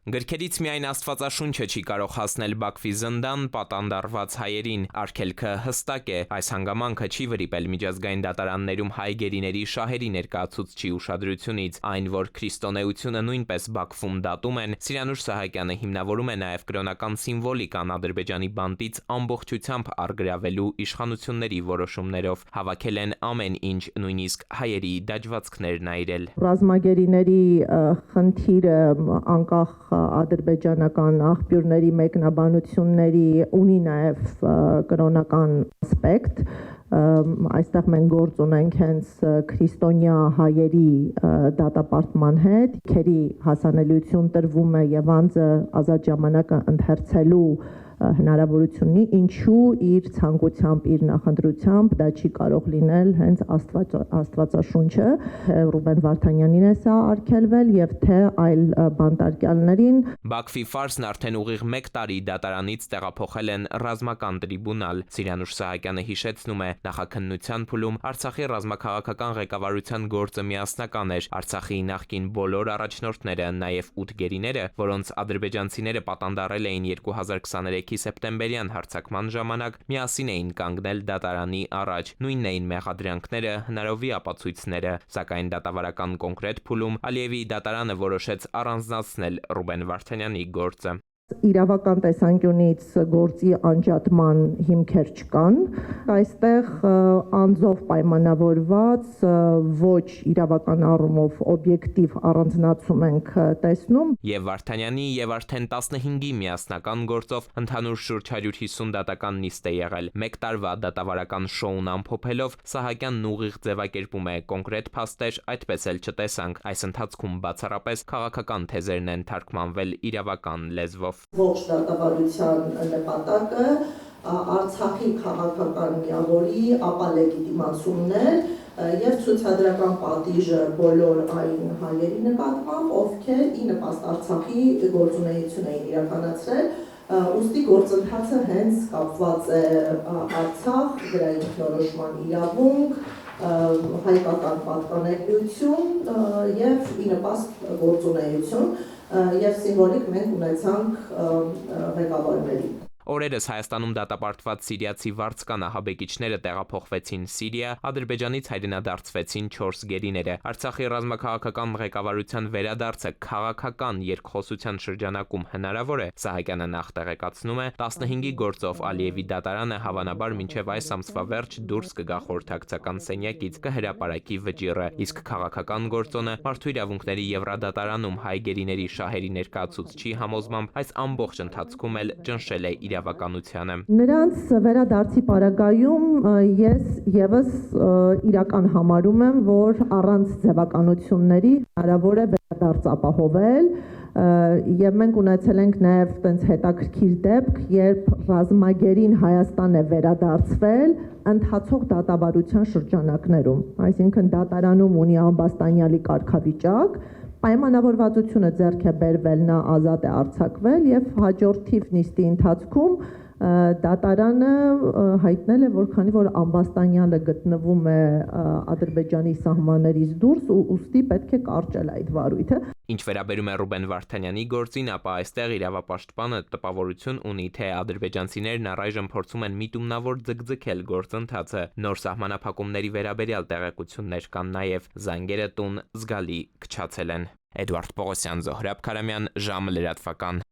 Գրքերից միայն Աստվածաշունչը չի կարող հասնել Բաքվի զնդան պատանդարված հայերին, արգելքը հստակ է, այս հանգամանքը չի վրիպել միջազգային դատարաններում հայ գերիների շահերի ներկայացուցչի ուշադրությունից, այն, որ քրիստոնեությունը նույնպես Բաքվում դատում են, Սիրանուշ Սահակյանը հիմնավորում է նաև կրոնական սիմվոլիկան Ադրբեջանի բանտից ամբողջությամբ առգրավելու իշխանությունների որոշումներով, հավաքել են ամեն ինչ, նույնիսկ հայերի դաջվածքներն այրել։ Ռազմագերիների խնդիրը անկախ ադրբեջանական աղբյուրների մեկնաբանությունների ունի նաև կրոնական ասպեկտ, այստեղ մենք գործ ունենք հենց քրիստոնյա հայերի դատապարտման հետ, քերի հասանելիություն տրվում է եւ անձը ազատ ժամանակը ընթերցելու հնարավորություն ունի, ինչու իր ցանկությամբ, իր նախընտրությամբ դա չի կարող լինել հենց Աստվածաշունչը, թե Ռուբեն Վարդանյանին է սա արգելվել եւ թե այլ բանտարկյալներին։ Բաքվի ֆարսն արդեն ուղիղ 1 տարի դատարանից տեղափոխել են ռազմական տրիբունալ։ Սիրանուշ Սահակյանը հիշեցնում է, նախաքննության փուլում Արցախի ռազմաքաղաքական ղեկավարության գործը միասնական էր, Արցախի նախկին բոլոր առաջնորդները, նաև 8 գերիները, որոնց ադրբեջանցիները պատանդարել էին 2023 սեպտեմբերյան հարձակման ժամանակ, միասին էին կանգնել դատարանի առաջ, նույնն էին մեղադրանքները, հնարովի ապացույցները, սակայն դատավարական կոնկրետ փուլում Ալիևի դատարանը որոշեց առանձնացնել Ռուբեն Վարդանյանի գործը։ Իրավական տեսանկյունից գործի անջատման հիմքեր չկան, այստեղ անձով պայմանավորված ոչ իրավական առումով օբյեկտիվ առանձնացում ենք տեսնում։ Եվ Վարդանյանի եւ արդեն 15-ի միասնական գործով ընդհանուր շուրջ 150 դատական նիստ է եղել։ 1 տարվա դատավարական շոուն ամփոփելով Սահակյանն ուղիղ ձևակերպում է կոնկրետ փաստեր այդպես էլ չտեսանք։ Այս ընթացքում բացառապես քաղաքական թեզերն են թարգմանվել իրավական լեզվով։ Ողջ դատավարության նպատակը Արցախի քաղաքական միավորի ապա լեգիտիմացումն է եւ ցուցադրական պատիժը բոլոր այն հայերի նկատմամբ, ովքեր ի նպաստ Արցախի գործունեություն էին իրականացրել, ուստի գործընթացը հենց կապված է Արցախ, դրա ինքնորոշման իրավունք, հայկական պատկանելիություն եւ ի նպաստ գործունեություն եւ սիմվոլիկ մենք ունեցանք ղեկավարների։ Օրերս Հայաստանում դատապարտված սիրիացի վարձկանահաբեկիչները տեղափոխվեցին Սիրիա, Ադրբեջանից հայրենադարձվեցին 4 գերիները։ Արցախի ռազմաքաղաքական ղեկավարության վերադարձը քաղաքական երկխոսության շրջանակում հնարավոր է, Սահակյանը նախ տեղեկացնում է, 15-ի գործով Ալիևի դատարանը հավանաբար մինչև այս ամսվա վերջ դուրս կգա խորհրդակցական սենյակից, կհրապարակի վճիռը, իսկ քաղաքական գործոնը Մարդու իրավունքների Եվրադատարանում հայ գերիների շահերի ներկայացուցչի համոզմամբ այս ամբողջ ընթացքում էլ ճնշել է իրավականությանը։ Նրանց վերադարձի պարագայում ես եւս իրական համարում եմ, որ առանց ձևականությունների հնարավոր է վերադարձ ապահովել եւ մենք ունեցել ենք նաեւ տենց հետաքրքիր դեպք, երբ ռազմագերին Հայաստան է վերադարձվել ընթացող դատավարության շրջանակներում, այսինքն դատարանում ունի ամբաստանյալի կարգավիճակ, պայմանավորվածությունը ձեռք է բերվել, նա ազատ է արձակվել եւ հաջորդիվ նիստի ընթացքում դատարանը հայտնել է, որ քանի որ ամբաստանյալը գտնվում է Ադրբեջանի սահմաններից դուրս, ուստի պետք է կարճել այդ վարույթը։ Ինչ վերաբերում է Ռուբեն Վարդանյանի գործին, ապա այստեղ իրավապաշտպանը տպավորություն ունի, թե ադրբեջանցիներն առայժմ փորձում են միտումնավոր ձգձգել գործընթացը։ Նոր սահմանափակումների վերաբերյալ տեղեկություններ կան նաև, զանգերը տուն զգալի քչացել են։ Էդվարդ Պողոսյան, Զոհրաբ Քարամյան, ժամը լրատվական։